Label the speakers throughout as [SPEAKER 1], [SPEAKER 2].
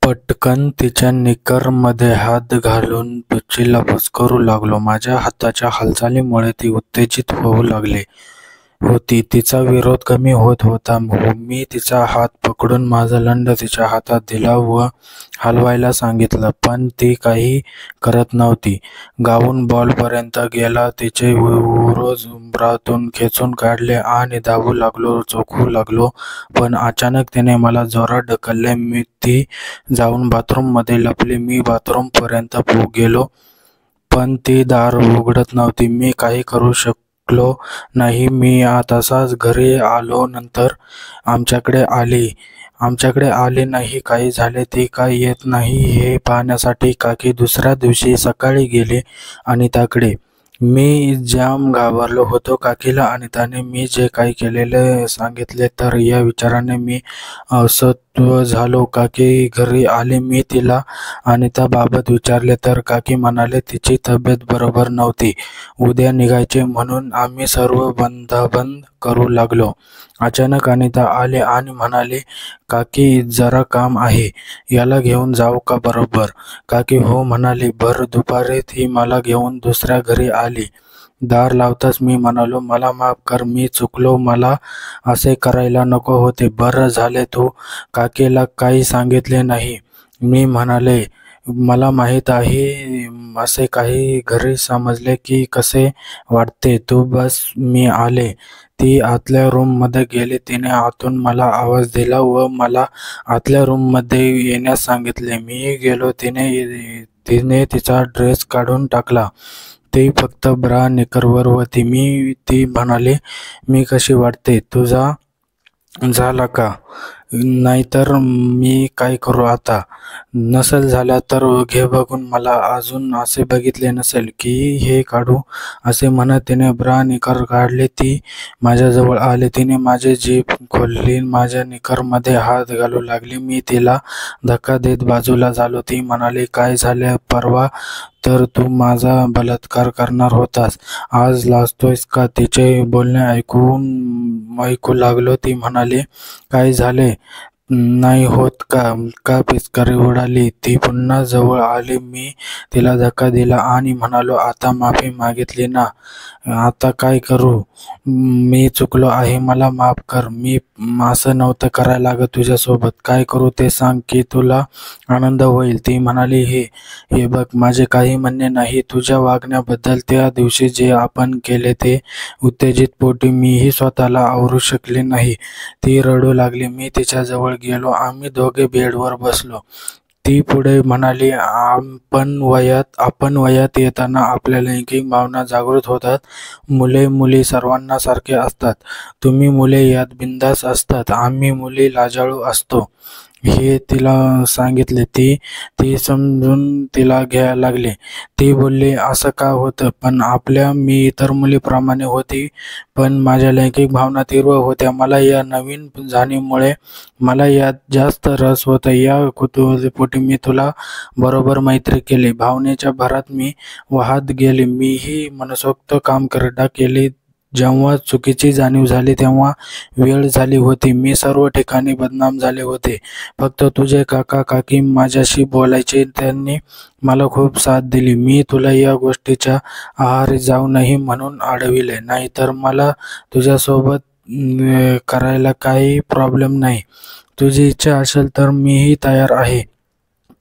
[SPEAKER 1] पटकन तिच्या निकरमध्ये हात घालून पिचीला पस्करू लागलो. माझ्या हाताच्या हालचालीमुळे ती उत्तेजित होऊ लागली होती. तिचा विरोध कमी होत होता. मी तिचा हात पकडून माझा लंड तिच्या हातात दिला व हलवायला सांगितलं, पण ती काही करत नव्हती. गाऊन बॉलपर्यंत गेला. तिचे उरोज उंबरातून खेचून काढले आणि दाबू लागलो, चोखू लागलो, पण अचानक तिने मला जोरात ढकलले. ती जाऊन बाथरूममध्ये लपली. मी बाथरूमपर्यंत गेलो, पण ती दार उघडत नव्हती. मी काही करू शकलो नाही. मी तसाच घरी आलो. नंतर आमच्याकडे आली नाही. काय झाले, ती का येत नाही हे पाहण्यासाठी काकी दुसऱ्या दिवशी सकाळी गेली अनिताकडे. मी जाम घाबरलो होतो. काकीला अनिताने मी जे काही केलेले सांगितले तर या विचाराने मी अस्वस्थ झालो. काकी घरी आली. मी तिला अनिताबाबत विचारले तर काकी म्हणाले तिची तब्येत बरोबर नव्हती. उद्या निघायचे म्हणून आम्ही सर्व बंदाबंद करू लागलो. अचानक अनिता आली आणि म्हणाली, काकी जरा काम आहे, याला घेऊन जाऊ का बरोबर? काकी हो म्हणाली. भर दुपारी ती मला घेऊन दुसऱ्या घरी आली. दार लावताच मी म्हणालो, मला माफ कर, मी चुकलो, मला असे करायला नको होते. बरं झाले तू काकीला काही सांगितले नाही. मी म्हणाले, मला माहीत आहे असे काही घरी समजले की कसे वाटते. तू बस, मी आले. ती आतल्या रूममध्ये गेली. तिने आतून मला आवाज दिला व मला आतल्या रूममध्ये येण्यास सांगितले. मी गेलो. तिने तिचा ड्रेस काढून टाकला. ती फक्त ब्रा निकरवर होती. ती म्हणाली, मी कशी वाटते? तुझा झाला का? नाहीतर मी काय करू आता? नसेल झाला तर घे बघून, मला अजून असे बघितले नसेल की हे काढू. असे म्हणत तिने ब्रा निकर काढले. ती माझ्याजवळ आली. तिने माझी जीभ खोलली. माझ्या निकरमध्ये हात घालू लागली. मी तिला धक्का देत बाजूला झालो. ती म्हणाली, काय झाले? परवा तर तू माझा बलात्कार करणार होतास, आज लाजतोयस का? तिचे बोलणे ऐकू लागलो. ती म्हणाली, काय झाले? नाही होत का पिचकारी उडाली? ती पुन्हा जवळ आली. मी तिला धक्का दिला आणि म्हणालो, आता माफी मागितली ना, आता काय करू? मी चुकलो आहे, मला माफ कर. मी असं नव्हतं करायला लागत तुझ्यासोबत. काय करू ते सांग की तुला आनंद होईल. ती म्हणाली, हे बघ, माझे काही म्हणणे नाही तुझ्या वागण्याबद्दल. त्या दिवशी जे आपण केले ते उत्तेजित पोटी मीही स्वतःला आवरू शकले नाही. ती रडू लागली. मी तिच्याजवळ गेलो. आम्ही दोघे बेडवर बसलो. ती पुढे म्हणाली, आपण वयात येताना आपल्या लैंगिक भावना जागृत होतात. मुले सर्वांना सारखे असतात. तुम्ही मुले यात बिनधास्त असतात, आम्ही मुली लाजाळू असतो, हे तिला सांगितले. ती समजून तिला घ्यायला लागली. ती बोलली, असं का होतं? पण मी इतर मुलीप्रमाणे होती, पण माझ्या लैंगिक भावना तीव्र होत्या. मला या नवीन जाणीमुळे मला यात जास्त रस होता. या कुतूहलापोटी मी तुला बरोबर मैत्री केली. भावनेच्या भरात मी वाहत गेले. मीही मनसोक्त काम केले. जेव्हा चुकीची जाणीव झाली तेव्हा वेळ झाली होती. मी सर्व ठिकाणी बदनाम झाले होते. फक्त तुझे काका काकी माझ्याशी बोलायचे. त्यांनी मला खूप साथ दिली. मी तुला या गोष्टीच्या आहारी जाऊ नये म्हणून अडविले. नाहीतर मला तुझ्यासोबत करायला काही प्रॉब्लेम नाही. तुझी इच्छा असेल तर मीही तयार आहे.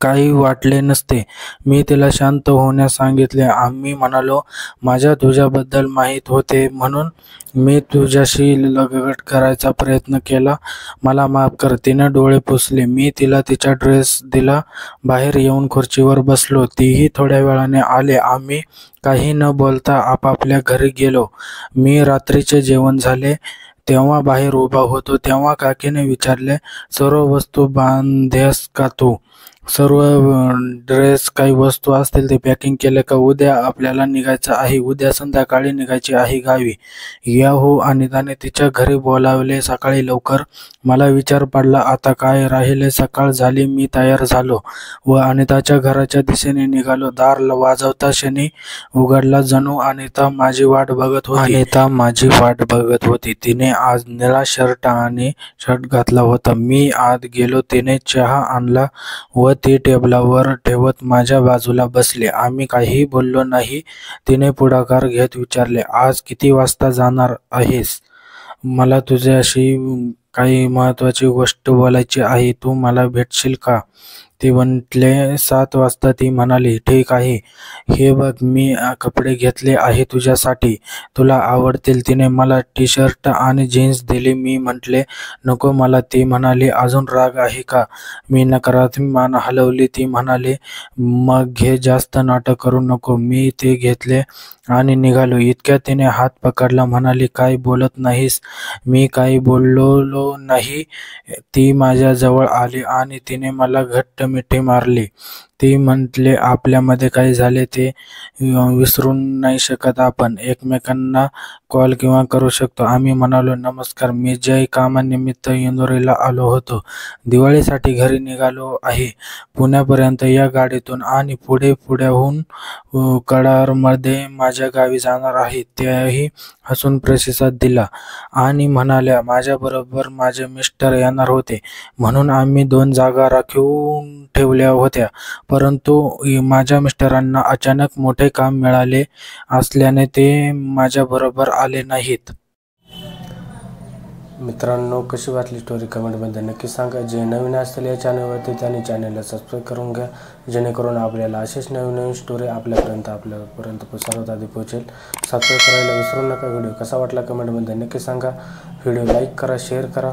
[SPEAKER 1] काही वाटले नसते. मी तिला शांत होण्यास सांगितले. आम्ही म्हणालो, माझ्या तुझ्याबद्दल माहीत होते म्हणून मी तुझ्याशी लगट करायचा प्रयत्न केला. मला माफ कर. तिने डोळे पुसले. मी तिला तिचा ड्रेस दिला. बाहेर येऊन खुर्चीवर बसलो. तीही थोड्या वेळाने आले. आम्ही काही न बोलता आपापल्या घरी गेलो. मी रात्रीचे जेवण झाले तेव्हा बाहेर उभा होतो तेव्हा काकीने विचारले, सर्व वस्तू बांधतेस का तू? सर्व ड्रेस, काही वस्तू असतील ते पॅकिंग केले का? उद्या आपल्याला निघायचं आहे. उद्या संध्याकाळी निघायचे आहे गावी. या हो. अनिताने तिच्या घरी बोलावले सकाळी लवकर. मला विचार पडला, आता काय राहिले? सकाळ झाली. मी तयार झालो व अनिताच्या घराच्या दिशेने निघालो. दार वाजवता क्षणी उघडला. जणू अनिता माझी वाट बघत होती. तिने आज निळा शर्ट घातला होता. मी आत गेलो. तिने चहा आणला व ती टेबलावर ठेवत माझ्या बाजूला बसले. आम्ही काहीही बोललो नाही. तिने पुढाकार घेत विचारले, आज किती वाजता जाणार आहेस? मला तुझ्याशी काही महत्त्वाची गोष्ट बोलायची आहे. तू मला भेटशील का? ती म्हटले, 7 वाजता. ती म्हणाली, ठीक आहे. हे बघ, मी कपडे घेतले आहे तुझ्यासाठी. तुला आवडतील. तिने मला टी-शर्ट आणि जीन्स दिली. मी म्हटले, नको मला. ती म्हणाली, अजून राग आहे का? मी नकारात्मक मान हलवली. ती म्हणाली, मग घे, जास्त नाटक करू नको. मी ते घेतले आणि निघालो. इतक्यात तिने हात पकडला. म्हणाली, काय बोलत नाहीस? मी काही बोललो नाही. ती माझ्याजवळ आली आणि तिने मला घट्ट मिठी मारली. ती म्हटले, आपल्यामध्ये काय झाले ते विसरू नाही शकत आपण. एकमेकांना कॉल किंवा करू शकतो. आम्ही म्हणालो, नमस्कार. मी जय कामानिमित्त इंदोरीला आलो होतो. दिवाळीसाठी घरी निघालो आहे. पुण्यापर्यंत या गाडीतून आणि पुढ्याहून कडारमध्ये माझ्या गावी जाणार आहे. त्याही हसून प्रतिसाद दिला आणि म्हणाल्या, माझ्याबरोबर माझे मिस्टर येणार होते म्हणून आम्ही 2 जागा राखून ठेवल्या होत्या. परंतु माझ्या मिस्टरांना अचानक मोठे काम मिळाले असल्याने ते माझ्याबरोबर आले नाहीत. मित्रांनो, कशी वाटली स्टोरी कमेंटमध्ये नक्की सांगा. जे नवीन असतील या चॅनलवरती त्यांनी चॅनलला सबस्क्राईब करून घ्या, जेणेकरून आपल्याला असेच नवीन स्टोरी आपल्यापर्यंत सर्वात आधी पोहोचेल. सबस्क्राईब करायला विसरू नका. व्हिडिओ कसा वाटला कमेंटमध्ये नक्की सांगा. व्हिडिओ लाईक करा, शेअर करा.